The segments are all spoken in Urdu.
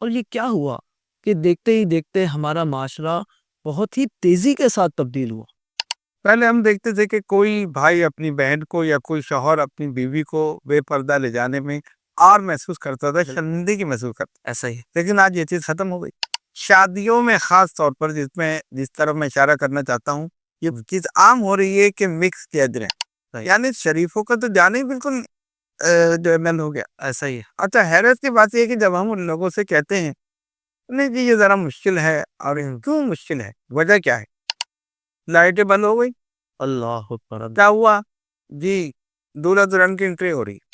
اور یہ کیا ہوا کہ دیکھتے ہی دیکھتے ہمارا معاشرہ بہت ہی تیزی کے ساتھ تبدیل ہوا۔ پہلے ہم دیکھتے تھے کہ کوئی بھائی اپنی بہن کو یا کوئی شوہر اپنی بیوی کو بے پردہ لے جانے میں آر محسوس کرتا تھا، شرمندگی محسوس کرتا، ایسا ہی لیکن آج یہ چیز ختم ہو گئی۔ شادیوں میں خاص طور پر جس طرف میں اشارہ کرنا چاہتا ہوں، یہ چیز عام ہو رہی ہے کہ مکس گیدرنگ، یعنی شریفوں کا تو جانا ہی بالکل جو ہے ہو گیا۔ ایسا ہی ہے۔ اچھا، حیرت کی بات یہ ہے کہ جب ہم ان لوگوں سے کہتے ہیں نہیں جی یہ ذرا مشکل ہے، اور کیوں مشکل ہے، وجہ کیا ہے؟ لائٹیں بند ہو گئی، اللہ اکبر۔ کیا ہوا جی؟ دولہا دلہن کی انٹری ہو رہی ہے،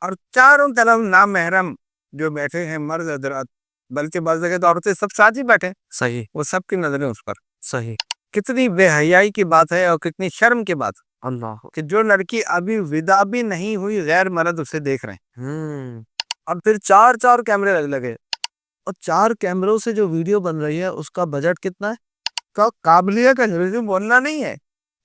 اور چاروں طرف نامحرم جو بیٹھے ہیں مرد حضرات، بلکہ بعض جگہ تو عورتیں سب ساتھ ہی بیٹھے، صحیح وہ سب کی نظریں اس پر۔ صحیح۔ کتنی بے حیائی کی بات ہے اور کتنی شرم کی بات ہے اللہ۔ کہ جو لڑکی ابھی ودا بھی نہیں ہوئی غیر مرد اسے دیکھ رہے ہیں، اور پھر چار چار کیمرے لگے، اور 4 کیمروں سے جو ویڈیو بن رہی ہے اس کا بجٹ کتنا ہے؟ قابلیت کا جھوٹ بولنا نہیں ہے،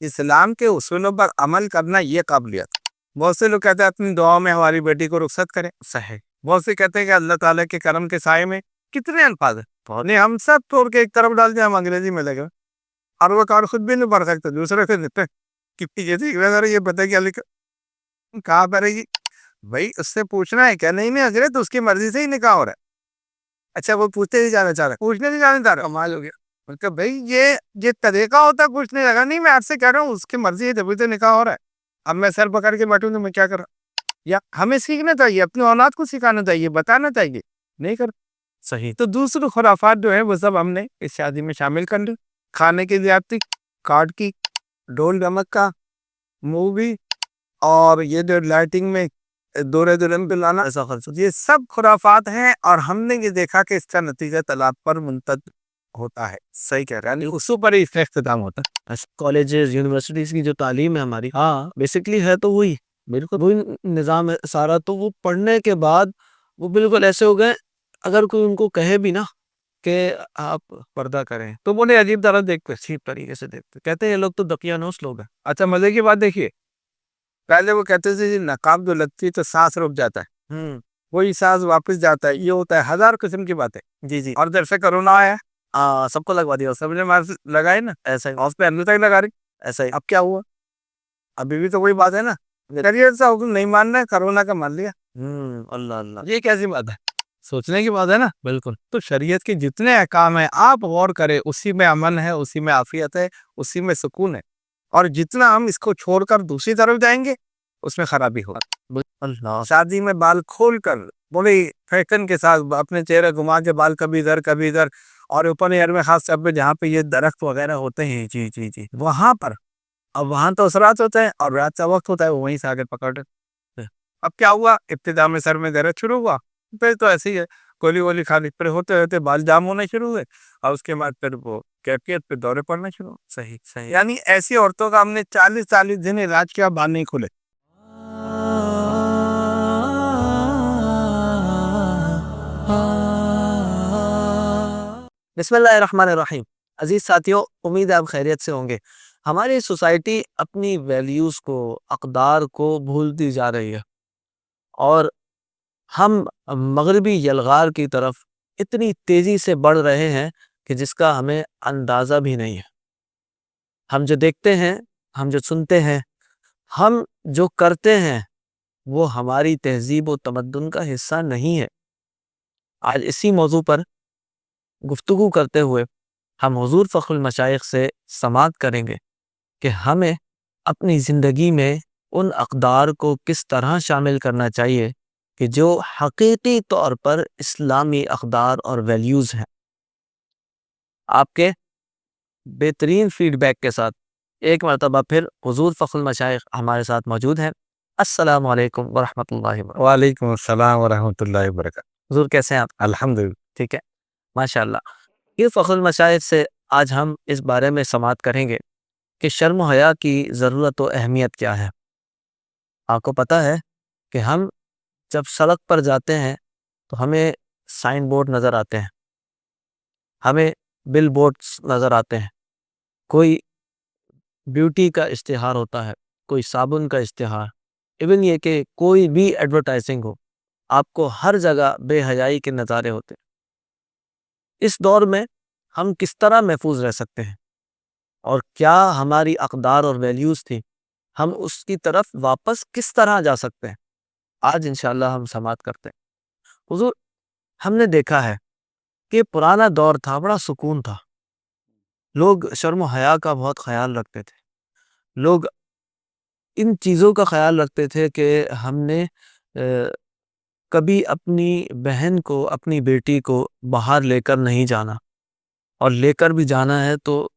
اسلام کے اصولوں پر عمل کرنا یہ قابلیت۔ بہت سے لوگ کہتے ہیں اپنی دعاؤں میں ہماری بیٹی کو رخصت کریں، صحیح۔ بہت سے کہتے ہیں کہ اللہ تعالیٰ کے کرم کے سائے میں، کتنے الفاظ ہیں، نہیں ہم سب توڑ کے ایک طرف ڈال دیں، ہم انگریزی میں لگے اور وہ کار خود بھی نہیں پڑھ سکتے، دوسرے سے دیتے یہ پتہ کہ کہاں پہ رہے گی بھائی، اس سے پوچھنا ہے کیا؟ نہیں نہیں حضرت اس کی مرضی سے ہی نکاح ہو رہا ہے۔ اچھا وہ پوچھتے نہیں جانا چاہ رہا، پوچھنے نہیں جانا چاہ رہا، کمال ہو گیا۔ کہ بھائی یہ طریقہ ہوتا ہے پوچھنے لگا، نہیں میں آپ سے کہہ رہا ہوں اس کی مرضی ہے جبھی تو نکاح ہو رہا ہے، اب میں سر پکڑ کے بیٹھوں تو میں کیا کر رہا؟ یا ہمیں سیکھنا چاہیے، اپنی اولاد کو سکھانا چاہیے، بتانا چاہیے، نہیں کر صحیح۔ تو دوسرے خرافات جو ہیں وہ سب ہم نے اس شادی میں شامل کر لی۔ کھانے کی زیادتی، کارڈ کی، ڈول ڈمک کا، مووی، اور یہ جو لائٹنگ میں دورے دلہن پہ لانا، ایسا خرچ۔ یہ سب خرافات ہیں، اور ہم نے یہ دیکھا کہ اس کا نتیجہ طلاق پر منتج ہوتا ہے۔ صحیح کہہ رہے ہیں۔ یعنی اسی پر ہی اس کا اختتام ہوتا ہے۔ کالجز یونیورسٹیز کی جو تعلیم ہے ہماری، ہاں بیسکلی ہے تو وہی، بالکل وہی نظام ہے سارا۔ تو وہ پڑھنے کے بعد وہ بالکل ایسے ہو گئے، اگر کوئی ان کو کہے بھی نا کہ آپ پردہ کریں تو بولے عجیب طرح دیکھتے۔ اچھی طریقے سے دیکھتے، کہتے ہیں یہ لوگ تو دقیانوس لوگ ہیں۔ اچھا مزے کی بات دیکھیے، پہلے وہ کہتے تھے جی نقاب جو لگتی ہے تو سانس رک جاتا ہے، وہی سانس واپس جاتا ہے، یہ ہوتا ہے، ہزار قسم کی باتیں۔ جی جی۔ اور جب سے کرونا آیا سب کو لگوا دیا، سب نے ماسک لگائے نا، ایسا ہی اس پہ اندر تک لگا رہی، ایسا ہی۔ اب کیا ہوا؟ ابھی بھی تو وہی بات ہے نا، شریعت کا حکم نہیں ماننا ہے، کرونا کا مان لیا، اللہ اللہ، یہ کیسی بات ہے؟ سوچنے کی بات ہے نا۔ بالکل۔ تو شریعت کے جتنے احکام ہیں آپ غور کریں، اسی میں امن ہے، اسی میں عافیت ہے، اسی میں سکون ہے، اور جتنا ہم اس کو چھوڑ کر دوسری طرف جائیں گے اس میں خرابی ہوگی۔ اللہ۔ شادی میں بال کھول کر بڑی فیشن کے ساتھ اپنے چہرے گھما کے بال کبھی ادھر کبھی ادھر، اور اوپن ایئر میں خاص طور پہ جہاں پہ یہ درخت وغیرہ ہوتے ہیں، جی جی جی۔ وہاں پر، اب وہاں تو اثرات ہوتا ہے اور رات کا وقت ہوتا ہے، وہ وہیں سے آگے پکڑ۔ اب کیا ہوا؟ ابتدا میں سر میں درد شروع ہوا، پھر تو ایسے ہی ہے، گولی وولی کھانے، پھر ہوتے ہوتے بال جام ہونے شروع ہوئے، اور اس کے بعد پھر وہ کیفیت پہ دورے پڑنا شروع۔ صحیح صحیح۔ یعنی ایسی عورتوں کا ہم نے 40 دن علاج کیا، بال نہیں کھلے۔ بسم اللہ الرحمن الرحیم۔ عزیز ساتھیوں، امید ہے آپ خیریت سے ہوں گے۔ ہماری سوسائٹی اپنی ویلیوز کو، اقدار کو بھولتی جا رہی ہے، اور ہم مغربی یلغار کی طرف اتنی تیزی سے بڑھ رہے ہیں کہ جس کا ہمیں اندازہ بھی نہیں ہے۔ ہم جو دیکھتے ہیں، ہم جو سنتے ہیں، ہم جو کرتے ہیں، وہ ہماری تہذیب و تمدن کا حصہ نہیں ہے۔ آج اسی موضوع پر گفتگو کرتے ہوئے ہم حضور فخر المشائخ سے سماعت کریں گے کہ ہمیں اپنی زندگی میں ان اقدار کو کس طرح شامل کرنا چاہیے کہ جو حقیقی طور پر اسلامی اقدار اور ویلیوز ہیں۔ آپ کے بہترین فیڈ بیک کے ساتھ ایک مرتبہ پھر حضور فخر المشائخ ہمارے ساتھ موجود ہیں۔ السلام علیکم ورحمۃ اللہ وبرکاتہ۔ وعلیکم السلام ورحمۃ اللہ وبرکاتہ۔ حضور کیسے ہیں آپ؟ الحمدللہ۔ ٹھیک ہے، ماشاء اللہ۔ یہ فخر المشائخ سے آج ہم اس بارے میں سماعت کریں گے کہ شرم و حیا کی ضرورت و اہمیت کیا ہے۔ آپ کو پتہ ہے کہ ہم جب سڑک پر جاتے ہیں تو ہمیں سائن بورڈ نظر آتے ہیں، ہمیں بل بورڈز نظر آتے ہیں، کوئی بیوٹی کا اشتہار ہوتا ہے، کوئی صابن کا اشتہار، ایون یہ کہ کوئی بھی ایڈورٹائزنگ ہو، آپ کو ہر جگہ بے حیائی کے نظارے ہوتے ہیں۔ اس دور میں ہم کس طرح محفوظ رہ سکتے ہیں اور کیا ہماری اقدار اور ویلیوز تھی، ہم اس کی طرف واپس کس طرح جا سکتے ہیں، آج انشاءاللہ ہم سماعت کرتے ہیں۔ حضور، ہم نے دیکھا ہے کہ پرانا دور تھا، بڑا سکون تھا، لوگ شرم و حیا کا بہت خیال رکھتے تھے، لوگ ان چیزوں کا خیال رکھتے تھے کہ ہم نے کبھی اپنی بہن کو، اپنی بیٹی کو باہر لے کر نہیں جانا، اور لے کر بھی جانا ہے تو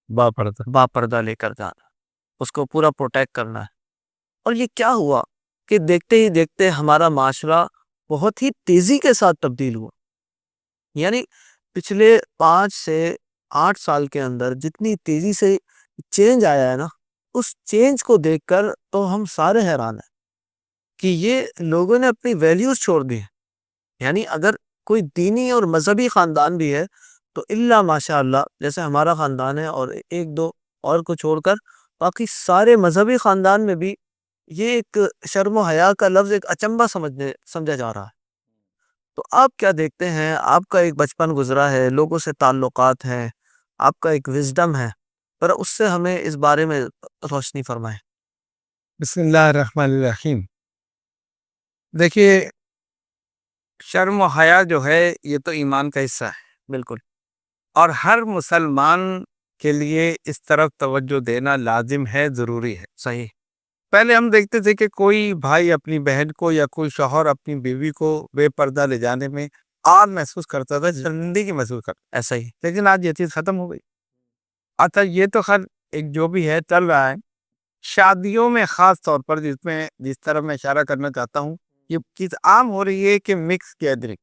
باپردہ لے کر جانا، اس کو پورا پروٹیکٹ کرنا ہے۔ اور یہ کیا ہوا کہ دیکھتے ہی دیکھتے ہمارا معاشرہ بہت ہی تیزی کے ساتھ تبدیل ہوا، یعنی پچھلے 5 سے 8 سال کے اندر جتنی تیزی سے چینج آیا ہے نا، اس چینج کو دیکھ کر تو ہم سارے حیران ہیں کہ یہ لوگوں نے اپنی ویلیوز چھوڑ دی ہیں۔ یعنی اگر کوئی دینی اور مذہبی خاندان بھی ہے تو الا ماشاء اللہ جیسے ہمارا خاندان ہے، اور ایک دو اور کو چھوڑ کر باقی سارے مذہبی خاندان میں بھی یہ ایک شرم و حیا کا لفظ ایک اچنبا سمجھا جا رہا ہے۔ تو آپ کیا دیکھتے ہیں؟ آپ کا ایک بچپن گزرا ہے، لوگوں سے تعلقات ہیں، آپ کا ایک وزڈم ہے، پر اس سے ہمیں اس بارے میں روشنی فرمائیں۔ بسم اللہ الرحمن الرحیم۔ دیکھیے، شرم و حیا جو ہے یہ تو ایمان کا حصہ ہے، بالکل اور ہر مسلمان کے لیے اس طرف توجہ دینا لازم ہے، ضروری ہے۔ صحیح، پہلے ہم دیکھتے تھے کہ کوئی بھائی اپنی بہن کو یا کوئی شوہر اپنی بیوی کو بے پردہ لے جانے میں آر محسوس کرتا تھا، شرمندگی محسوس کرتا، ایسا ہی، لیکن آج یہ چیز ختم ہو گئی۔ اچھا، یہ تو خیر ایک جو بھی ہے چل رہا ہے، شادیوں میں خاص طور پر جس طرح میں اشارہ کرنا چاہتا ہوں، یہ چیز عام ہو رہی ہے کہ مکس گیدرنگ،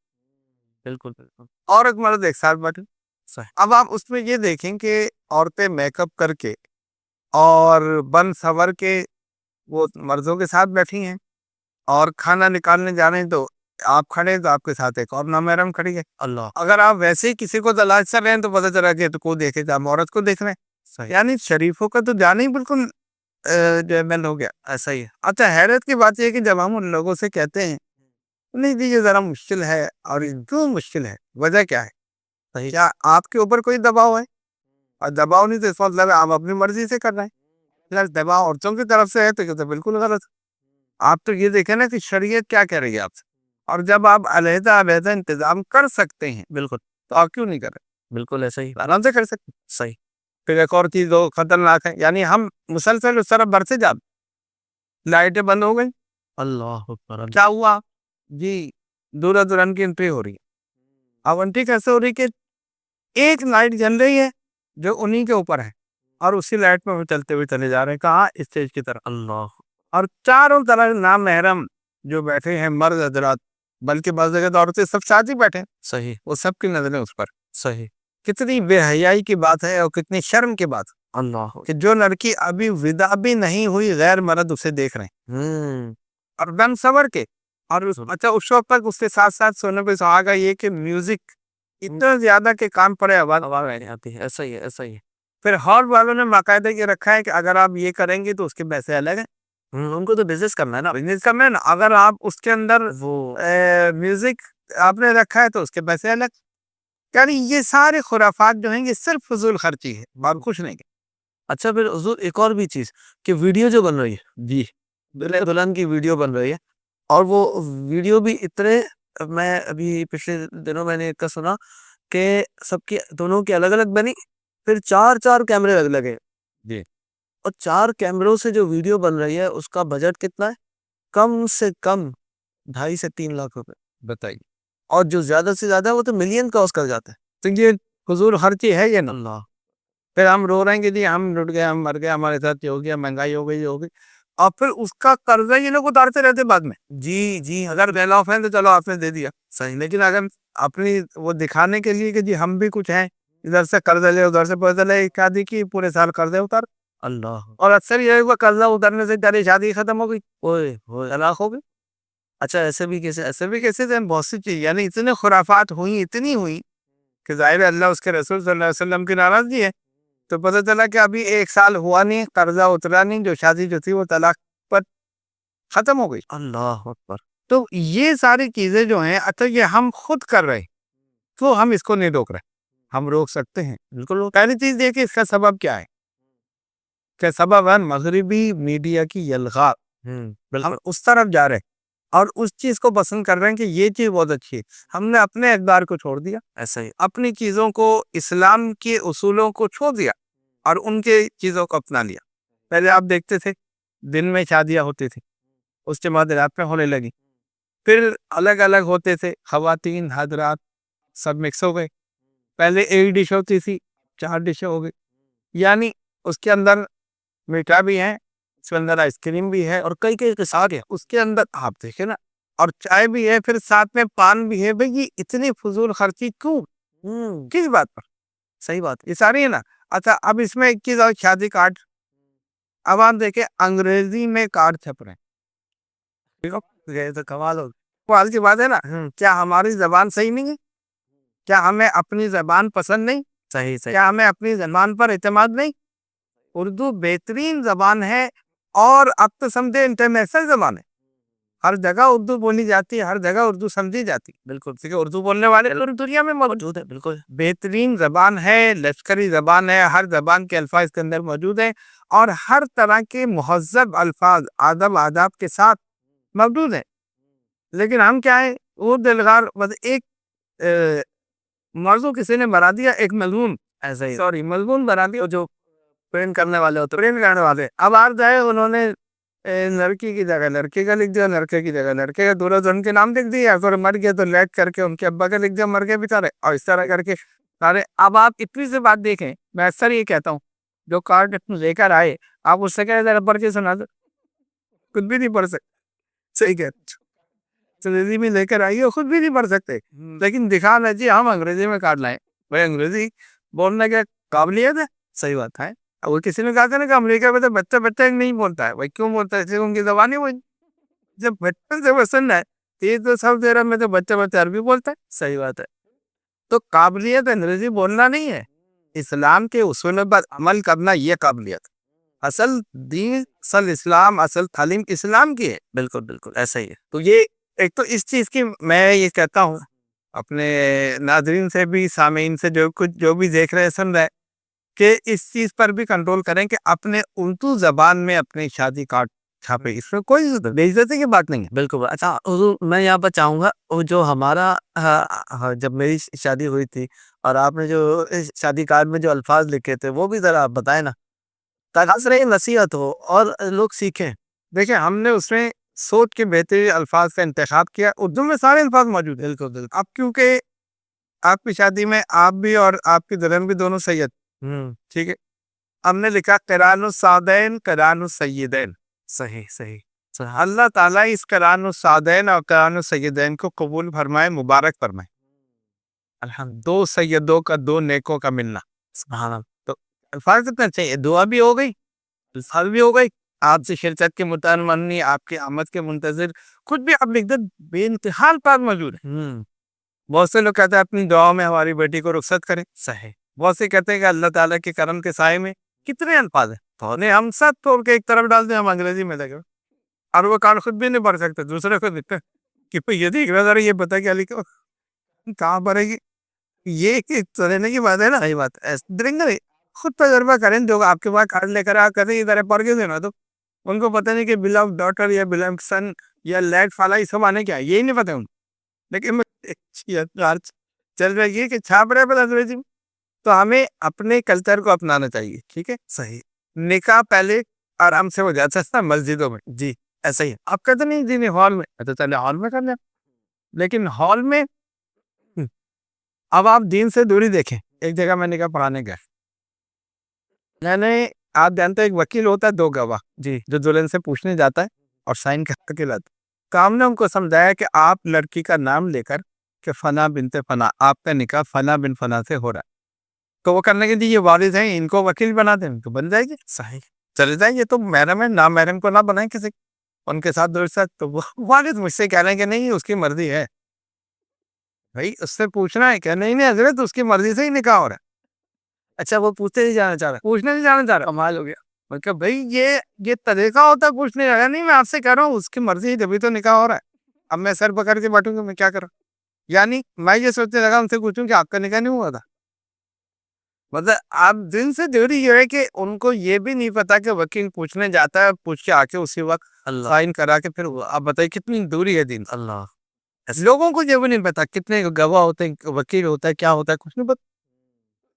بالکل بالکل عورت مرد ایک ساتھ بیٹھے۔ صحیح، اب آپ اس میں یہ دیکھیں کہ عورتیں میک اپ کر کے اور بن سور کے وہ مردوں کے ساتھ بیٹھی ہیں، اور کھانا نکالنے جا رہے ہیں تو آپ کھڑے ہیں تو آپ کے ساتھ ایک اور نامحرم کھڑی ہے۔ اللہ، اگر آپ ویسے ہی کسی کو تلاش کر رہے ہیں تو پتہ چلا کہ تو کو دیکھے تو ہم عورت کو دیکھ رہے ہیں، صحیح، یعنی شریفوں کا تو جانا ہی بالکل جو ہے میل ہو گیا۔ ایسا ہی ہے، اچھا، حیرت کی بات یہ ہے کہ جب ہم ان لوگوں سے کہتے ہیں نہیں جی یہ ذرا مشکل ہے، اور یہ کیوں مشکل ہے، وجہ کیا ہے، صحیح، کیا آپ کے اوپر کوئی دباؤ ہے؟ اور دباؤ نہیں تو اس مطلب ہے آپ اپنی مرضی سے کر رہے ہیں۔ اگر دباؤ عورتوں کی طرف سے ہے تو یہ تو بالکل غلط ہے۔ آپ تو یہ دیکھیں نا کہ شریعت کیا کہہ رہی ہے آپ سے، اور جب آپ علیحدہ علیحدہ انتظام کر سکتے ہیں بالکل تو آپ کیوں نہیں کر رہے؟ بالکل ایسا ہی، آرام سے کر سکتے ہیں۔ صحیح، پھر ایک اور چیز جو خطرناک ہے، یعنی ہم مسلسل اس طرف برسے جاتے، لائٹیں بند ہو گئی، اللہ اکبر، کیا ہوا جی، دورہ دوران کی انٹری ہو رہی ہے۔ اب انٹری کیسے ہو رہی کہ ایک لائٹ جل رہی ہے جو انہی کے اوپر ہے، اور اسی لائٹ میں وہ چلتے ہوئے چلے جا رہے ہیں، کہاں؟ اسٹیج کی طرف، اللہ، اور چاروں طرف نامحرم جو بیٹھے ہیں مرد حضرات، بلکہ بعض جگہ تو عورتیں سب ساتھ ہی بیٹھے ہیں، صحیح، وہ سب کی نظریں اس پر۔ صحیح، کتنی بے حیائی کی بات ہے اور کتنی شرم کی بات ہے اللہ، کہ جو لڑکی ابھی ودا بھی نہیں ہوئی غیر مرد اسے دیکھ رہے ہیں، اور دم سور کے، اور اچھا اس وقت تک اس کے ساتھ ساتھ سونے پہ سہاگا یہ کہ میوزک اتنا زیادہ کہ کام پڑے آواز نہیں آتی ہے، ایسا ہی ہے، ایسا ہی ہے، پھر ہال والوں نے باقاعدہ یہ رکھا ہے کہ اگر آپ یہ کریں گے تو اس کے پیسے الگ ہیں، ان کو تو بزنس کرنا ہے نا، بزنس کا میں نا، اگر آپ اس کے اندر وہ میوزک آپ نے رکھا ہے تو اس کے پیسے الگ۔ یعنی یہ سارے خرافات جو ہیں یہ صرف فضول خرچی ہے اور کچھ نہیں۔ اچھا، پھر حضور ایک اور بھی چیز کہ ویڈیو جو بن رہی ہے، جی، دلہن دلہن کی ویڈیو بن رہی ہے، اور وہ ویڈیو بھی اتنے، میں ابھی پچھلے دنوں میں نے ایک کا سنا کہ سب کی دونوں کی الگ الگ بنی، پھر 4 کیمرے لگے، جی، اور 4 کیمروں سے جو ویڈیو بن رہی ہے اس کا بجٹ کتنا ہے؟ کم سے کم 2.5 سے 3 لاکھ روپے، بتائیے۔ اور جو زیادہ سے زیادہ وہ تو ملین کا اس کر جاتا ہے۔ تو یہ فضول خرچی ہے یہ نا؟ اللہ، پھر ہم رو رہے ہیں کہ جی ہم لٹ گئے، ہم مر گئے، ہمارے ساتھ یہ ہو گیا، مہنگائی ہو گئی، یہ ہو گئی، اور پھر اس کا قرضہ یہ لوگ اتارتے رہتے بعد میں۔ جی جی، اگر بیل آف ہے تو چلو آپ نے دے دیا، صحیح، لیکن اگر اپنی وہ دکھانے کے لیے کہ جی ہم بھی کچھ ہیں، ادھر سے قرضہ لے ادھر سے قرضہ لے، شادی کی پورے سال قرضے اتار، اللہ، اور اکثر یہ ہوا قرضہ اتارنے سے پہلے شادی ختم ہو گئی، اوئے ہوئے، طلاق ہو گئی۔ اچھا ایسے بھی کیسے؟ ایسے بھی کیسے تھے بہت سی چیز، یعنی اتنے خرافات ہوئی، اتنی ہوئی کہ ظاہر ہے اللہ اس کے رسول صلی اللہ علیہ وسلم کی ناراضگی ہے، تو پتہ چلا کہ ابھی 1 سال ہوا نہیں، قرضہ اترا نہیں، جو شادی جو تھی وہ طلاق پر ختم ہو گئی۔ اللہ اکبر، تو یہ ساری چیزیں جو ہیں اچھا یہ ہم خود کر رہے ہیں، تو ہم اس کو نہیں روک رہے، ہم روک سکتے ہیں بالکل. پہلی چیز یہ کہ اس کا سبب کیا ہے، کہ سبب ہے مغربی میڈیا کی یلغار. ہم اس طرف جا رہے ہیں اور اس چیز کو پسند کر رہے ہیں کہ یہ چیز بہت اچھی ہے. ہم نے اپنے اقدار کو چھوڑ دیا، ایسا ہی اپنی چیزوں کو، اسلام کے اصولوں کو چھوڑ دیا اور ان کے چیزوں کو اپنا لیا. پہلے آپ دیکھتے تھے دن میں شادیاں ہوتی تھی، اس کے بعد رات میں ہونے لگی، پھر الگ الگ ہوتے تھے، خواتین حضرات سب مکس ہو گئے. پہلے ایک ڈش ہوتی تھی، 4 ڈشیں ہو گئی. یعنی اس کے اندر میٹھا بھی ہے، اس کے اندر آئس کریم بھی ہے، اور کئی کئی کے ساتھ ہے اس کے اندر، آپ دیکھیں نا، اور چائے بھی ہے، پھر ساتھ میں پان بھی ہے. بھئی یہ اتنی فضول خرچی کیوں، کس بات پر؟ صحیح بات یہ ساری ہے نا. اچھا اب اس میں ایک چیز اور، شادی کارڈ. اب آپ دیکھیں انگریزی میں کارڈ چھپ رہے ہیں. یہ تو کمال ہو کمال کی بات ہے نا. کیا ہماری زبان صحیح نہیں ہے؟ کیا ہمیں اپنی زبان پسند نہیں؟ صحیح. کیا ہمیں اپنی زبان پر اعتماد نہیں؟ اردو بہترین زبان ہے، اور اب تو سمجھے انٹرنیشنل زبان ہے. ہر جگہ اردو بولی جاتی ہے، ہر جگہ اردو سمجھی جاتی ہے. بالکل، کیونکہ اردو بولنے والے پوری دنیا میں موجود ہیں. بالکل بہترین زبان ہے، لشکری زبان ہے، ہر زبان کے الفاظ کے اندر موجود ہیں، اور ہر طرح کے مہذب الفاظ ادب آداب کے ساتھ موجود ہیں. لیکن ہم کیا ہے، وہ دلغار بس ایک موضوع کسی نے بنا دیا، ایک مضمون، ایسا ہی سوری مضمون بنا دیا، جو پرنٹ کرنے والے ہوتے، پرنٹ کرنے والے. اب آپ جائے، انہوں نے لڑکی کی جگہ لڑکے کا لکھ دیا، لڑکے کی جگہ لڑکے کا، دونوں جن کے نام لکھ دیا، پھر مر گیا تو لیٹ کر کے ان کے ابا کا لکھ دیا، مر گئے بیچارے، اور اس طرح کر کے سارے. اب آپ اتنی سی بات دیکھیں، میں اکثر یہ کہتا ہوں، جو کارڈ لے کر آئے، آپ اس سے کہہ ذرا پڑھ کے سنا دو، خود بھی نہیں پڑھ سکتے. صحیح کہتے، انگریزی میں لے کر آئیے، خود بھی نہیں پڑھ سکتے، لیکن دکھا رہے جی ہم انگریزی میں کارڈ لائیں. بھائی انگریزی بولنے کے قابلیت ہے. صحیح بات ہے. وہ کسی نے کہا تھا نا کہ امریکہ میں تو بچہ بچہ نہیں بولتا ہے. بھائی کیوں بولتا ہے؟ ان کی زبان ہی وہی، جب بچپن سے پسند ہے. یہ تو سب دے رہا میں تو بچہ بچہ عربی بولتا ہے. صحیح بات ہے. تو قابلیت انگریزی بولنا نہیں ہے، اسلام کے اصول پر عمل کرنا یہ قابلیت. اصل دین، اصل اسلام، اصل تعلیم اسلام کی ہے. بالکل بالکل ایسا ہی ہے. تو یہ ایک تو اس چیز کی میں یہ کہتا ہوں اپنے ناظرین سے بھی، سامعین سے، جو بھی دیکھ رہے سن رہے، کہ اس چیز پر بھی کنٹرول کریں کہ اپنے اردو زبان میں اپنی شادی کارڈ چھاپے. اس میں کوئی بے عزتی کی بات نہیں ہے. بالکل. اچھا حضور، میں یہاں پر چاہوں گا، وہ جو ہمارا جب میری شادی ہوئی تھی، اور آپ نے جو شادی کارڈ میں جو الفاظ لکھے تھے، وہ بھی ذرا آپ بتائیں نا، تاکہ نصیحت ہو اور لوگ سیکھیں. دیکھیں ہم نے اس میں سوچ کے بہترین الفاظ کا انتخاب کیا. اردو میں سارے الفاظ موجود ہیں. بالکل بالکل. اب کیونکہ آپ کی شادی میں آپ بھی اور آپ کی دلہن بھی دونوں سید، ٹھیک ہے، ہم نے لکھا قران الصادین قران السیدین. صحیح صحیح. اللہ تعالیٰ اس قران الصادین اور قران السیدین کو قبول فرمائے، مبارک فرمائے. الحمد، دو سیدوں کا، دو نیکوں کا ملنا. سبحان اللہ. تو الفاظ کتنا چاہیے، دعا بھی ہو گئی، الفاظ بھی ہو گئی. آپ سے شرکت کے متمنی، آپ کی آمد کے منتظر، خود بھی آپ لکھ دیں. بے انتہا الفاظ موجود ہیں. بہت سے لوگ کہتے ہیں اپنی دعاؤں میں ہماری بیٹی کو رخصت کریں. صحیح. بہت سے کہتے ہیں کہ اللہ تعالیٰ کے کرم کے سائے میں. کتنے الفاظ ہیں، نہیں ہم سب توڑ کے ایک طرف ڈال دیں، ہم انگریزی میں لگے، اور وہ کارڈ خود بھی نہیں پڑھ سکتے، دوسرے کو دیتے کہ یہ دیکھ رہا ذرا، یہ بتا کیا لکھو، کہاں پڑے گی. یہ سمجھنے کی بات ہے نا. صحیح بات ہے. خود تجربہ کریں. جو آپ کے پاس کارڈ لے کر آ کر ادھر پڑھ کے دینا، تو ان کو پتہ نہیں کہ بلو ڈاٹر یا بلو سن یا لیٹ فالا یہ سب آنے کیا ہے، یہی نہیں پتہ ان. لیکن چل رہی ہے کہ چھاپ رہے پہ انگریزی میں. تو ہمیں اپنے کلچر کو اپنانا چاہیے. ٹھیک ہے. صحیح. نکاح پہلے آرام سے ہو جاتا ہے مسجدوں میں. جی ایسا ہی. آپ کہتے نہیں جی ہال میں، اچھا چلے ہال میں کر لیں. لیکن ہال میں اب آپ دین سے دوری دیکھیں. ایک جگہ میں نکاح پڑھانے گیا، میں نے، آپ جانتے ہیں ایک وکیل ہوتا ہے، 2 گواہ، جی، جو دلہن سے پوچھنے جاتا ہے اور سائن کر کے لاتا ہے. کام نے ان کو سمجھایا کہ آپ لڑکی کا نام لے کر کہ فنا بنت فنا، آپ کا نکاح فنا بن فنا سے ہو رہا ہے. تو وہ کرنے کے لیے یہ والد ہیں، ان کو وکیل بنا دیں تو بن جائے گی. صحیح. چلے جائیں. یہ تو محرم ہے، نام محرم کو نہ بنائیں کسی، ان کے ساتھ دوست ساتھ. تو وہ والد مجھ سے کہہ رہے ہیں کہ نہیں اس کی مرضی ہے. بھائی اس سے پوچھنا ہے کہ نہیں حضرت اس کی مرضی سے ہی نکاح ہو رہا ہے. اچھا وہ پوچھتے نہیں جانا چاہ رہا، پوچھنے نہیں جانا چاہ رہا. کمال ہو گیا. مطلب بھائی یہ طریقہ ہوتا ہے پوچھنے جانا. نہیں میں آپ سے کہہ رہا ہوں اس کی مرضی ہے جبھی تو نکاح ہو رہا ہے. اب میں سر پکڑ کے بیٹھوں گا، میں کیا کروں. یعنی میں یہ سوچنے لگا ان سے پوچھوں کہ آپ کا نکاح نہیں ہوا تھا. مطلب آپ دن سے دوری یہ ہے کہ ان کو یہ بھی نہیں پتا کہ وکیل پوچھنے جاتا ہے, پوچھ کے آ کے اسی وقت اللہ سائن کرا کے پھر آپ بتائیے کتنی دوری ہے دین. اللہ لوگوں کو یہ بھی نہیں پتا کتنے گواہ ہوتے ہیں, وکیل ہوتا ہے, کیا ہوتا ہے, کچھ نہیں پتا.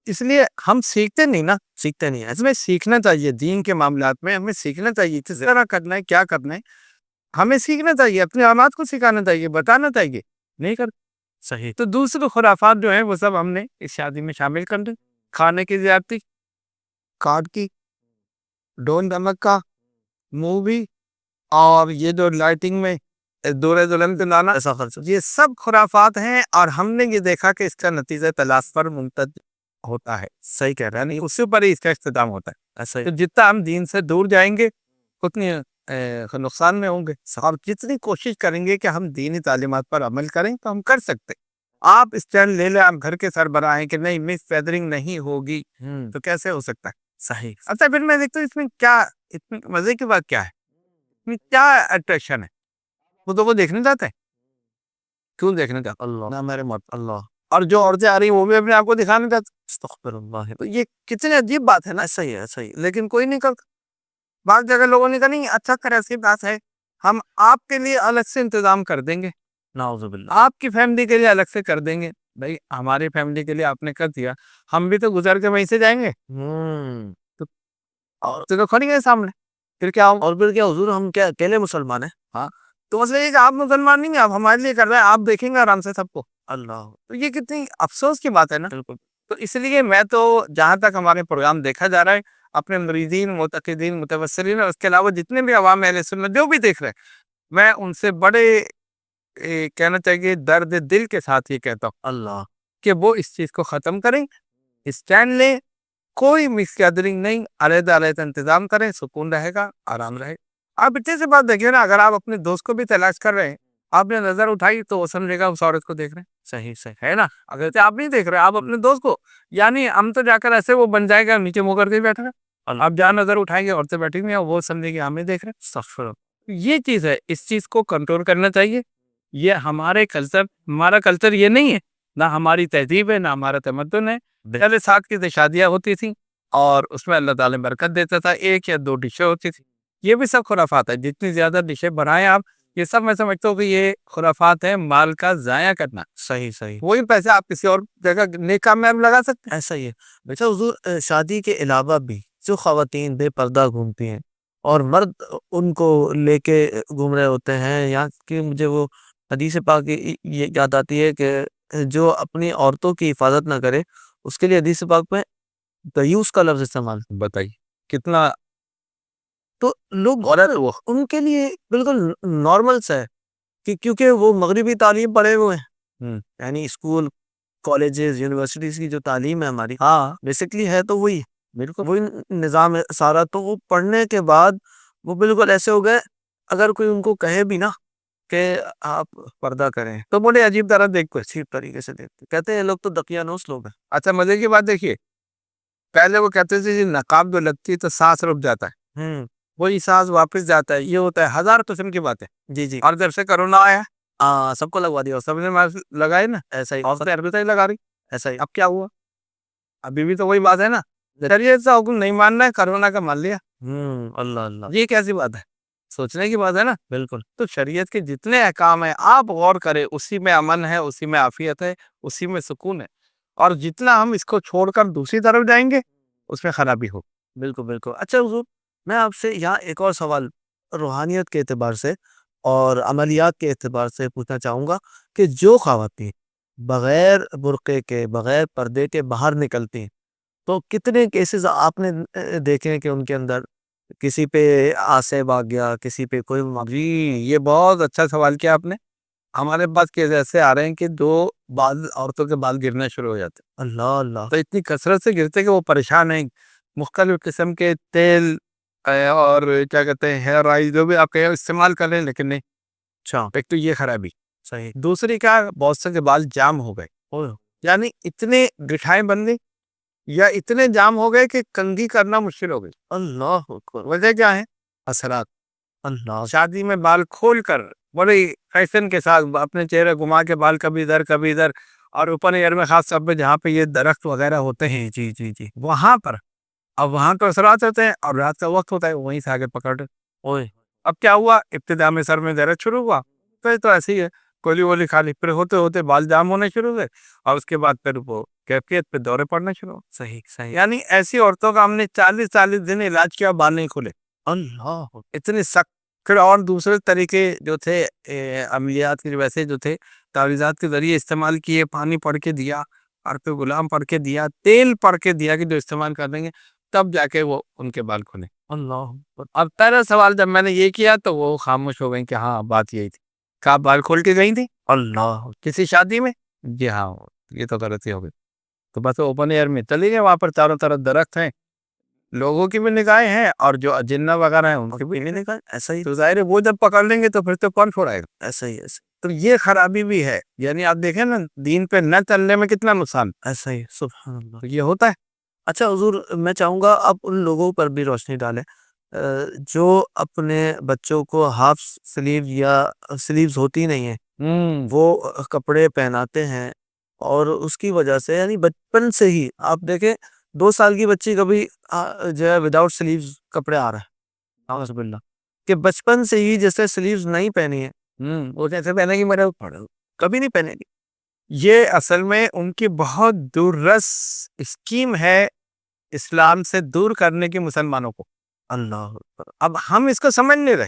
اس لیے ہم سیکھتے نہیں نا, سیکھتے نہیں ہیں. اس میں سیکھنا چاہیے. دین کے معاملات میں ہمیں سیکھنا چاہیے کس طرح کرنا ہے, کیا کرنا ہے, ہمیں سیکھنا چاہیے. اپنی اولاد کو سکھانا چاہیے, بتانا چاہیے. نہیں کر صحیح. تو دوسرے خرافات جو ہیں وہ سب ہم نے اس شادی میں شامل کر دیں. کھانے کی زیادتی, کارڈ کی, ڈون ڈمک کا, مووی, اور یہ جو لائٹنگ میں دورے دلہن پہ لانا, ایسا خرچ. یہ سب خرافات ہیں. اور ہم نے یہ دیکھا کہ اس کا نتیجہ طلاق پر منتج ہوتا ہے. صحیح کہہ رہے ہیں. یعنی اس سے اوپر ہی اس کا اختتام ہوتا ہے. ایسا ہی. تو جتنا ہم دین سے دور جائیں گے اتنی نقصان میں ہوں گے. اور جتنی کوشش کریں گے کہ ہم دینی تعلیمات پر عمل کریں تو ہم کر سکتے. آپ اسٹینڈ لے لیں, آپ گھر کے سربراہ ہیں کہ نہیں مس فیدرنگ نہیں ہوگی, تو کیسے ہو سکتا ہے؟ صحیح. اچھا پھر میں دیکھتا ہوں اس میں کیا اتنی مزے کی بات کیا ہے, اس میں کیا اٹریکشن ہے. وہ تو وہ دیکھنے جاتے ہیں. کیوں دیکھنے جاتے اللہ نہ میرے مت. اللہ اور جو عورتیں آ رہی ہیں وہ بھی اپنے آپ کو دکھانے جاتے. استغفر اللہ. تو یہ کتنی عجیب بات ہے نا. ایسا ہی ہے. ایسا ہی. لیکن کوئی نہیں کرتا. بعض جگہ لوگوں نے کہا نہیں اچھا کرے, ایسی بات ہے, ہم آپ کے لیے الگ سے انتظام کر دیں گے, نعوذ باللہ. آپ کی فیملی کے لیے الگ سے کر دیں گے. بھائی ہماری فیملی کے لیے آپ نے کر دیا, ہم بھی تو گزر کے وہیں سے جائیں گے. اور تو کھڑی ہے سامنے, پھر کیا ہوں. اور پھر کیا حضور, ہم کیا اکیلے مسلمان ہیں؟ ہاں تو مسئلہ یہ کہ آپ مسلمان نہیں ہیں, آپ ہمارے لیے کر رہے ہیں, آپ دیکھیں گے آرام سے سب کو. اللہ. تو یہ کتنی افسوس کی بات ہے نا. بالکل. تو اس لیے میں تو جہاں تک ہمارے پروگرام دیکھا جا رہا ہے, اپنے مریدین, معتقدین, متوسلین اور اس کے علاوہ جتنے بھی عوام اہل سنت جو بھی دیکھ رہے ہیں, میں ان سے بڑے کہنا چاہیے درد دل کے ساتھ یہ کہتا ہوں اللہ. کہ وہ اس چیز کو ختم کریں, اسٹینڈ لیں, کوئی مس گیدرنگ نہیں, علیحدہ علیحدہ انتظام کریں, سکون رہے گا, آرام رہے. آپ اتنے سے بات دیکھیے نا, اگر آپ اپنے دوست کو بھی تلاش کر رہے ہیں, آپ نے نظر اٹھائی تو وہ سمجھے گا اس عورت کو دیکھ رہے ہیں. صحیح. صحیح ہے نا. اگر آپ نہیں دیکھ رہے, آپ اپنے دوست کو, یعنی ہم تو جا کر ایسے وہ بن جائے گا, نیچے منہ کر کے بیٹھے گا. آپ جہاں نظر اٹھائیں گے عورتیں بیٹھی ہوئی ہیں, وہ سمجھے گی ہمیں دیکھ رہے ہیں. استغفر اللہ. یہ چیز ہے, اس چیز کو کنٹرول کرنا چاہیے. یہ ہمارے کلچر, ہمارا کلچر یہ نہیں ہے, نہ ہماری تہذیب ہے, نہ ہمارا تمدن ہے. پہلے ساتھ کی شادیاں ہوتی تھیں اور اس میں اللہ تعالی برکت دیتا تھا, 1 یا 2 ڈشیں ہوتی تھی. یہ بھی سب خرافات ہے. جتنی زیادہ ڈشیں بنائیں آپ, یہ سب میں سمجھتا ہوں کہ یہ خرافات ہے, مال کا ضائع کرنا. صحیح. صحیح. وہی پیسے آپ کسی اور جگہ نیک کام میں لگا سکتے ہیں. ایسا ہی ہے. بیٹا حضور, شادی کے علاوہ بھی جو خواتین بے پردہ گھومتی ہیں اور مرد ان کو لے کے گھوم رہے ہوتے ہیں, یا کہ مجھے وہ حدیث پاک یہ یاد آتی ہے کہ جو اپنی عورتوں کی حفاظت نہ کرے اس کے لیے حدیث پاک میں دیوس کا لفظ استعمال. بتائیے کتنا. تو لوگ وہ ان کے لیے بالکل نارمل سا ہے, کیونکہ وہ مغربی تعلیم پڑھے ہوئے ہیں. یعنی اسکول, کالجز, یونیورسٹیز کی جو تعلیم ہے ہماری, ہاں بیسکلی ہے تو وہی بالکل. وہی نظام ہے سارا. تو وہ پڑھنے کے بعد وہ بالکل ایسے ہو گئے, اگر کوئی ان کو کہے بھی نا کہ آپ پردہ کریں تو بڑے عجیب طرح دیکھتے. اچھی طریقے سے دیکھتے, کہتے ہیں لوگ تو دقیانوس لوگ ہیں. اچھا مزے کی بات دیکھیے, پہلے وہ کہتے تھے نقاب جو لگتی ہے تو سانس رک جاتا ہے, وہی سانس واپس جاتا ہے. یہ ہوتا ہے, 1000 قسم کی باتیں. جی جی. اور جب سے کرونا آیا سب کو لگوا دیا, سب نے ماسک لگائے نا, ایسا ہی. اور عربی لگا رہی. ایسا ہی. اب کیا ہوا, ابھی بھی تو وہی بات ہے نا. شریعت سے حکم نہیں ماننا ہے, کرونا کا مان لیا. اللہ اللہ. یہ کیسی بات ہے, سوچنے کی بات ہے نا. بالکل. تو شریعت کے جتنے احکام ہیں آپ غور کریں, اسی میں امن ہے, اسی میں عافیت ہے, اسی میں سکون ہے. اور جتنا ہم اس کو چھوڑ کر دوسری طرف جائیں گے اس میں خرابی ہو. بالکل بالکل. اچھا حضور, میں آپ سے یہاں ایک اور سوال روحانیت کے اعتبار سے اور عملیات کے اعتبار سے پوچھنا چاہوں گا کہ جو خواتین بغیر برقعے کے, بغیر پردے کے باہر نکلتی ہیں, تو کتنے کیسز آپ نے دیکھے ہیں کہ ان کے اندر کسی پہ آسیب آ گیا, کسی پہ کوئی جی یہ بہت اچھا سوال کیا آپ نے. ہمارے پاس کیس ایسے آ رہے ہیں کہ دو بال عورتوں کے بال گرنا شروع ہو جاتے ہیں. اللہ اللہ. تو اتنی کثرت سے گرتے کہ وہ پریشان ہیں. مختلف قسم کے تیل اور کیا کہتے ہیں ہیئر آئل جو بھی آپ کہیں استعمال کر رہے ہیں, لیکن نہیں. اچھا. ایک تو یہ خرابی. صحیح. دوسری کیا, بہت سے کے بال جام ہو گئے, یعنی اتنے گٹھائیں بن گئی یا اتنے جام ہو گئے کہ کنگھی کرنا مشکل ہو گئی. اللہ اکبر. وجہ کیا ہے, اثرات. اللہ. شادی میں بال کھول کر بڑے فیشن کے ساتھ اپنے چہرے گھما کے بال کبھی ادھر کبھی ادھر، اور اوپن ایئر میں خاص طور پہ جہاں پہ یہ درخت وغیرہ ہوتے ہیں جی جی جی. وہاں پر، اب وہاں تو اثرات ہوتے ہیں اور رات کا وقت ہوتا ہے، وہیں سے آگے پکڑ۔ اوئے اب کیا ہوا، ابتدا میں سر میں درد شروع ہوا، پھر تو ایسے ہی ہے، گولی وولی کھا لی، پھر ہوتے ہوتے بال جام ہونے شروع ہوئے، اور اس کے بعد پھر وہ کیفیت پہ دورے پڑنے شروع ہو۔ صحیح صحیح. یعنی ایسی عورتوں کا ہم نے 40 دن علاج کیا، بال نہیں کھلے، اللہ. اتنی سخت۔ پھر اور دوسرے طریقے جو تھے عملیات کی وجہ سے جو تھے، تعویذات کے ذریعے استعمال کیے، پانی پڑھ کے دیا، اور پھر غلام پڑھ کے دیا، تیل پڑھ کے دیا کہ جو استعمال کر دیں گے تب جا کے وہ ان کے بال کھلے۔ اللہ. اب پہلا سوال جب میں نے یہ کیا تو وہ خاموش ہو گئی کہ ہاں بات یہی تھی۔ کہ آپ بال کھول کے گئی تھی اللہ. کسی شادی میں؟ جی ہاں، یہ تو غلطی ہو گئی۔ تو بس اوپن ایئر میں چلی گئے، وہاں پر چاروں طرف درخت ہیں، لوگوں کی بھی نگاہیں ہیں اور جو جنہ وغیرہ ہیں ان کی بھی نگاہیں۔ ایسا ہی تو ظاہر ہے وہ جب پکڑ لیں گے تو پھر تو کون چھوڑائے گا؟ ایسا ہی ایسا تو یہ خرابی بھی ہے، یعنی آپ دیکھیں نا دین پہ نہ چلنے میں کتنا نقصان ایسا ہی. سبحان اللہ. یہ ہوتا ہے۔ اچھا حضور، میں چاہوں گا آپ ان لوگوں پر بھی روشنی ڈالیں جو اپنے بچوں کو ہاف سلیو یا سلیوز ہوتی نہیں ہیں وہ کپڑے پہناتے ہیں، اور اس کی وجہ سے یعنی بچپن سے ہی آپ دیکھیں 2 سال کی بچی کبھی جو ہے وداؤٹ سلیوز کپڑے آ رہا ہے، اعوذ باللہ، کہ بچپن سے ہی جیسے سلیوز نہیں پہنی ہے وہ کیسے پہنے گی میرے؟ کبھی نہیں پہنے گی. یہ اصل میں ان کی بہت دور رس اسکیم ہے اسلام سے دور کرنے کی مسلمانوں کو۔ اللہ. اب ہم اس کو سمجھ نہیں رہے،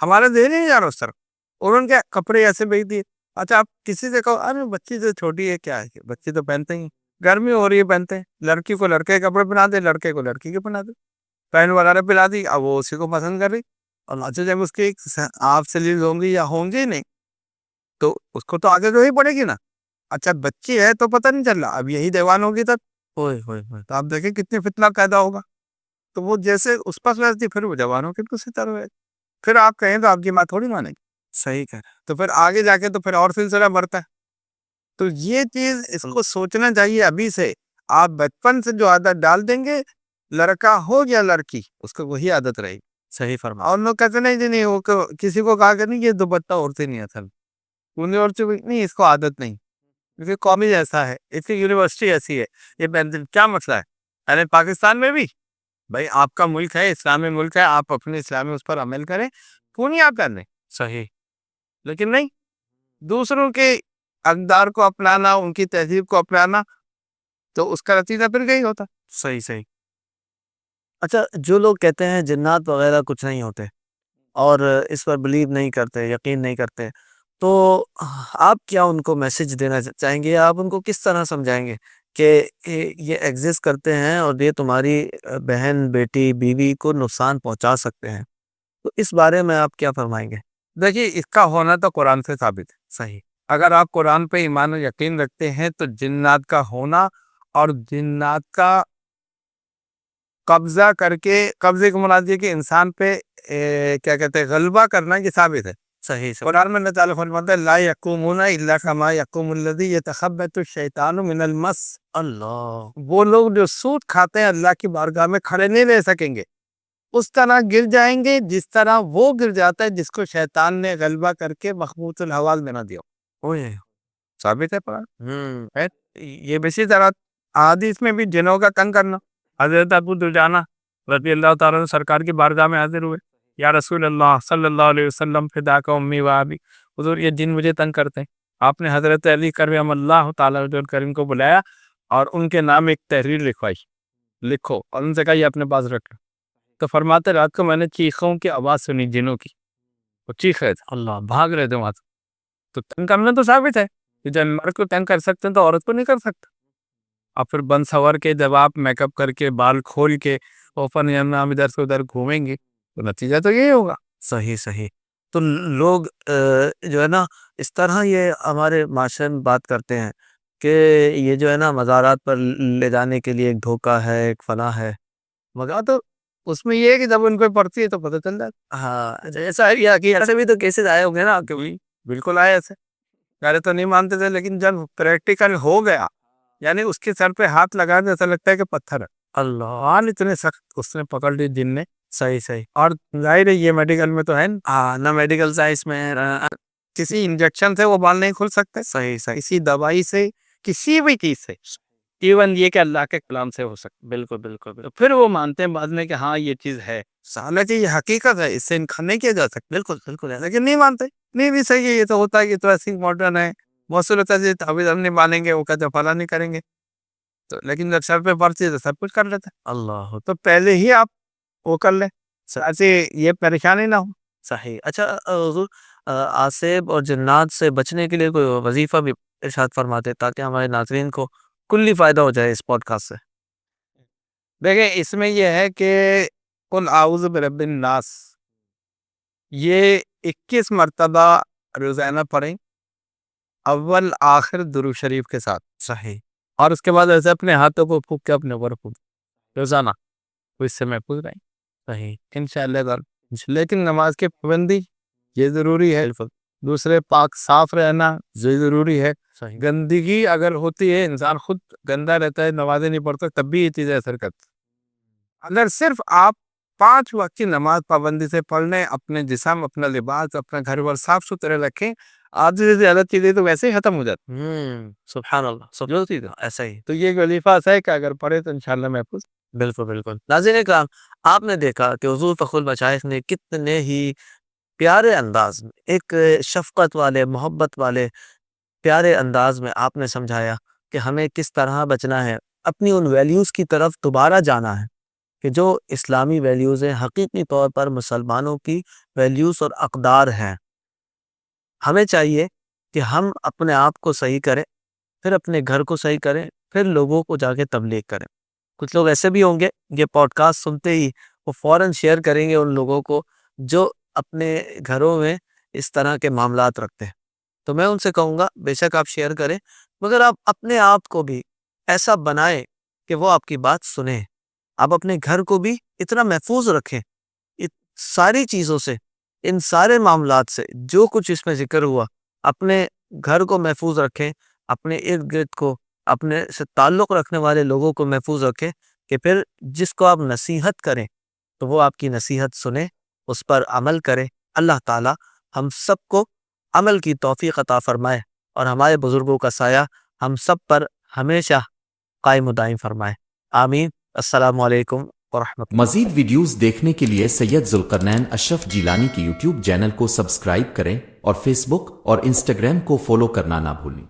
ہمارا ذہن ہی نہیں جا رہا اس طرف، اور ان کے کپڑے ایسے بیچ دیے۔ اچھا آپ کسی سے کہو ارے بچی تو چھوٹی ہے، کیا ہے بچی تو پہنتے ہی ہیں، گرمی ہو رہی ہے پہنتے ہیں، لڑکی کو لڑکے کے کپڑے پہنا دے، لڑکے کو لڑکی کے پہنا دے، پین وغیرہ پلا دی، اب وہ اسی کو پسند کر رہی۔ اچھا جب اس کی آپ سلیوز ہوں گی یا ہوں گی نہیں تو اس کو تو آگے جو ہی پڑے گی نا۔ اچھا بچی ہے تو پتہ نہیں چل رہا، اب یہی دیوان ہوگی تب ہوئے ہوئے ہوئے. تو آپ دیکھیں کتنی فتنہ پیدا ہوگا۔ تو وہ جیسے اس پر رہتی پھر وہ جوانوں کی دوسری طرف ہے، پھر آپ کہیں تو آپ کی بات تھوڑی مانے گی، صحیح کہہ رہے تو پھر آگے جا کے تو پھر اور سلسلہ بڑھتا ہے۔ تو یہ چیز اس کو سوچنا چاہیے ابھی سے۔ آپ بچپن سے جو عادت ڈال دیں گے، لڑکا ہو یا لڑکی اس کو وہی عادت رہے گی۔ صحیح فرما. اور لوگ کہتے نہیں جی نہیں، وہ کسی کو کہا کہ نہیں یہ دوپٹہ عورتیں نہیں، اصل انہیں عورتیں نہیں، اس کو عادت نہیں، کیونکہ کالج ایسا ہے، اس کی یونیورسٹی ایسی ہے، یہ پہنتے کیا مسئلہ ہے؟ ارے پاکستان میں بھی بھائی آپ کا ملک ہے، اسلامی ملک ہے، آپ اپنے اسلامی اس پر عمل کریں، کیوں نہیں آپ کرنے؟ صحیح. لیکن نہیں، دوسروں کے اقدار کو اپنانا، ان کی تہذیب کو اپنانا، تو اس کا نتیجہ پھر یہی ہوتا۔ صحیح صحیح. اچھا جو لوگ کہتے ہیں جنات وغیرہ کچھ نہیں ہوتے اور اس پر بلیو نہیں کرتے، یقین نہیں کرتے، تو آپ کیا ان کو میسج دینا چاہیں گے، آپ ان کو کس طرح سمجھائیں گے کہ یہ ایگزسٹ کرتے ہیں اور یہ تمہاری بہن، بیٹی، بیوی کو نقصان پہنچا سکتے ہیں؟ تو اس بارے میں آپ کیا فرمائیں گے؟ دیکھیے اس کا ہونا تو قرآن سے ثابت ہے۔ صحیح. اگر آپ قرآن پہ ایمان و یقین رکھتے ہیں تو جنات کا ہونا اور جنات کا قبضہ کر کے، قبضے کو مراد یہ کہ انسان پہ کیا کہتے ہیں غلبہ کرنا، یہ ثابت ہے۔ صحیح. قرآن میں اللہ تعالیٰ فرماتا ہے لا یقومون الا کما یقوم الذی یتخبط الشیطان من المس۔ اللہ. وہ لوگ جو سود کھاتے ہیں اللہ کی بارگاہ میں کھڑے نہیں رہ سکیں گے، اس طرح گر جائیں گے جس طرح وہ گر جاتا ہے جس کو شیطان نے غلبہ کر کے مخبوط الحوال بنا دیا۔ اوئے. ثابت ہے قرآن ہے۔ یہ بھی اسی طرح حدیث میں بھی جنوں کا تنگ کرنا، حضرت ابو دجانہ رضی اللہ تعالیٰ عنہ سرکار کی بارگاہ میں حاضر ہوئے، یا رسول اللہ صلی اللہ علیہ وسلم فداک امی و ابی، حضور یہ جن مجھے تنگ کرتے ہیں۔ آپ نے حضرت علی کرم اللہ تعالیٰ عنہ کریم کو بلایا اور ان کے نام ایک تحریر لکھوائی، لکھو، اور ان سے کہا یہ اپنے پاس رکھ لو۔ تو فرماتے رات کو میں نے چیخوں کی آواز سنی جنوں کی، وہ چیخ رہے تھے، اللہ. بھاگ رہے تھے وہاں سے۔ تو تنگ کرنا تو ثابت ہے کہ جب مرد کو تنگ کر سکتے ہیں تو عورت کو نہیں کر سکتا۔ اور پھر بن سور کے جب آپ میک اپ کر کے بال کھول کے اوپن نام ادھر سے ادھر گھومیں گے تو نتیجہ تو یہی ہوگا۔ صحیح صحیح. تو لوگ جو ہے نا اس طرح یہ ہمارے معاشرے میں بات کرتے ہیں کہ یہ جو ہے نا مزارات پر لے جانے کے لیے ایک دھوکہ ہے، ایک فلاں ہے، مگر تو اس میں یہ ہے کہ جب ان کو پڑتی ہے تو پتہ چل جاتا ہاں ایسا ہے کہ ایسے بھی تو کیسز آئے ہوں گے نا کہ ہے۔ بالکل آئے ایسے، پہلے تو نہیں مانتے تھے، لیکن جب پریکٹیکل ہو گیا، یعنی اس کے سر پہ ہاتھ لگا دے ایسا لگتا ہے کہ پتھر ہے۔ اللہ. ہاں اتنے سخت اس نے پکڑ لی جن نے، صحیح صحیح. اور ظاہر ہے یہ میڈیکل میں تو ہے نا، ہاں نہ میڈیکل سائنس میں کسی انجیکشن سے وہ بال نہیں کھل سکتے، صحیح صحیح. کسی دوائی سے، کسی بھی چیز سے، ایون یہ کہ اللہ کے کلام سے ہو سکتا. بالکل بالکل بالکل. تو پھر وہ مانتے ہیں بعد میں کہ ہاں یہ چیز ہے، حالانکہ یہ حقیقت ہے، اس سے انکار نہیں کیا جا سکتا، بالکل بالکل ایسا. لیکن نہیں مانتے. نہیں بھی صحیح ہے، یہ تو ہوتا ہے، یہ تو ایسی ماڈرن ہے، بہت سے لوگ ایسے تعویذ ہم نہیں مانیں گے، وہ کہتے فلاں نہیں کریں گے، تو لیکن جب سر پہ پرچی ہے تو سب کچھ کر لیتے ہیں. اللہ. تو پہلے ہی آپ وہ کر لیں، ایسے یہ پریشانی نہ ہو. صحیح. اچھا حضور آصب اور جنات سے بچنے کے لیے کوئی وظیفہ بھی ارشاد فرماتے تاکہ ہمارے ناظرین کو کلی فائدہ ہو جائے اس پوڈ کاسٹ سے. دیکھیں اس میں یہ ہے کہ قل اعوذ برب الناس یہ 21 مرتبہ روزانہ پڑھیں، اول آخر درود شریف کے ساتھ. صحیح اور اس کے بعد ایسے اپنے ہاتھوں کو پھونک کے اپنے اوپر پھونک روزانہ، تو اس سے محفوظ رہیں صحیح. انشاءاللہ تعالی. لیکن نماز کی پابندی یہ ضروری ہے، بالکل دوسرے پاک صاف رہنا یہ ضروری ہے. صحیح. گندگی اگر ہوتی ہے، انسان خود گندا رہتا ہے، نمازیں نہیں پڑھتا، تب بھی یہ چیزیں اثر کرتی. اگر صرف آپ 5 وقت کی نماز پابندی سے پڑھ لیں، اپنے جسم، اپنا لباس، اپنا گھر بار صاف ستھرے رکھیں، آدھی سے زیادہ چیزیں تو ویسے ہی ختم ہو جاتی. سبحان اللہ سب ایسا ہی. تو یہ ایک وظیفہ ایسا ہے کہ اگر پڑھے تو انشاءاللہ محفوظ. بالکل بالکل. ناظرین کرام آپ نے دیکھا کہ حضور فخر المشائخ نے کتنے ہی پیارے انداز میں، ایک شفقت والے، محبت والے پیارے انداز میں آپ نے سمجھایا کہ ہمیں کس طرح بچنا ہے، اپنی ان ویلیوز کی طرف دوبارہ جانا ہے کہ جو اسلامی ویلیوز ہیں، حقیقی طور پر مسلمانوں کی ویلیوز اور اقدار ہیں. ہمیں چاہیے کہ ہم اپنے آپ کو صحیح کریں، پھر اپنے گھر کو صحیح کریں، پھر لوگوں کو جا کے تبلیغ کریں. کچھ لوگ ایسے بھی ہوں گے یہ پوڈ کاسٹ سنتے ہی وہ فوراً شیئر کریں گے ان لوگوں کو جو اپنے گھروں میں اس طرح کے معاملات رکھتے ہیں. تو میں ان سے کہوں گا بے شک آپ شیئر کریں، مگر آپ اپنے آپ کو بھی ایسا بنائیں کہ وہ آپ کی بات سنیں. آپ اپنے گھر کو بھی اتنا محفوظ رکھیں ساری چیزوں سے، ان سارے معاملات سے، جو کچھ اس میں ذکر ہوا، اپنے گھر کو محفوظ رکھیں، اپنے ارد گرد کو، اپنے سے تعلق رکھنے والے لوگوں کو محفوظ رکھیں کہ پھر جس کو آپ نصیحت کریں تو وہ آپ کی نصیحت سنیں، اس پر عمل کرے. اللہ تعالی ہم سب کو عمل کی توفیق عطا فرمائے اور ہمارے بزرگوں کا سایہ ہم سب پر ہمیشہ قائم و دائم فرمائے. آمین. السلام علیکم ورحمۃ اللہ. مزید ویڈیوز دیکھنے کے لیے سید ذوالقرنین اشرف جیلانی کی یوٹیوب چینل کو سبسکرائب کریں اور فیس بک اور انسٹاگرام کو فالو کرنا نہ بھولیں.